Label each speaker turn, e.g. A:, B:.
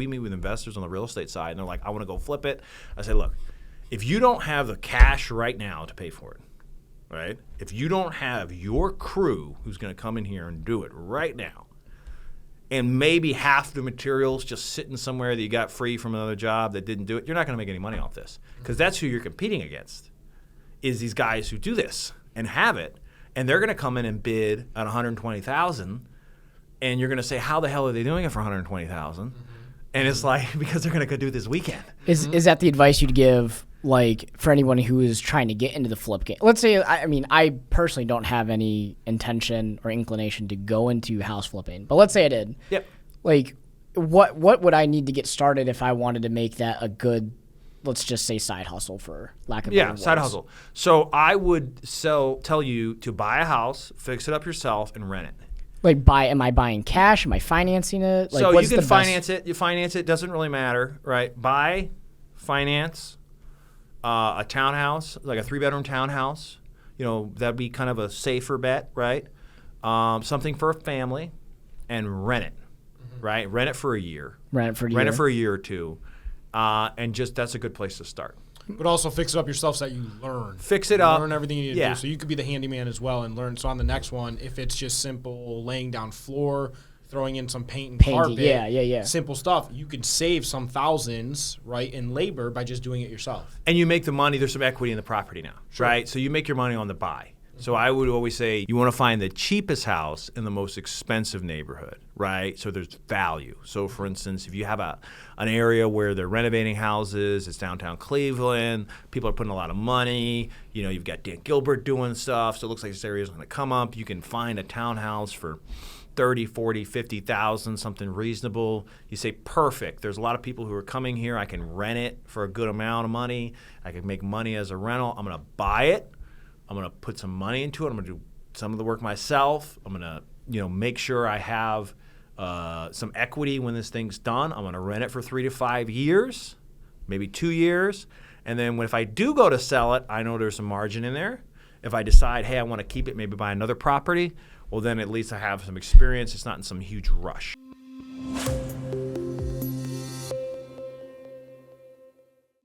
A: we meet with investors on the real estate side, and they're like, I want to go flip it. I say, look, if you don't have the cash right now to pay for it, right? If you don't have your crew who's going to come in here and do it right now, and maybe half the materials just sitting somewhere that you got free from another job that didn't do it, you're not going to make any money off this, because that's who you're competing against, is these guys who do this and have it, and they're going to come in and bid at $120,000, and you're going to say, how the hell are they doing it for $120,000? And it's like, because they're going to go do it this weekend.
B: Is that the advice you'd give, like, for anyone who is trying to get into the flip game? Let's say, I personally don't have any intention or inclination to go into house flipping, but let's say I did.
A: Yep.
B: Like, what would I need to get started if I wanted to make that a good, let's just say, side hustle, for lack of better words?
A: Yeah, side hustle. So I would tell you to buy a house, fix it up yourself, and rent it.
B: Like, am I buying cash? Am I financing it? Like,
A: so you can finance it. You finance it. Doesn't really matter, right? Buy, finance a townhouse, like a 3-bedroom townhouse. You know, that'd be kind of a safer bet, right? Something for a family, and rent it, right? Rent it for a year.
B: Rent it for a year
A: or two, and just that's a good place to start.
C: But also fix it up yourself so that you learn.
A: Fix it up.
C: Learn everything you need to do. So you could be the handyman as well and learn. So on the next one, if it's just simple laying down floor, throwing in some paint and carpet, simple stuff, you could save some thousands, right, in labor by just doing it yourself.
A: And you make the money. There's some equity in the property now, right? So you make your money on the buy. So I would always say you want to find the cheapest house in the most expensive neighborhood, right? So there's value. So for instance, if you have an area where they're renovating houses, it's downtown Cleveland, people are putting a lot of money, you know, you've got Dan Gilbert doing stuff, so it looks like this area is going to come up. You can find a townhouse for 30, 40, 50,000, something reasonable. You say, perfect. There's a lot of people who are coming here. I can rent it for a good amount of money. I can make money as a rental. I'm going to buy it. I'm going to put some money into it. I'm going to do some of the work myself. I'm going to, you know, make sure I have some equity when this thing's done. I'm going to rent it for 3 to 5 years, maybe 2 years. And then if I do go to sell it, I know there's some margin in there. If I decide, hey, I want to keep it, maybe buy another property, well, then at least I have some experience. It's not in some huge rush.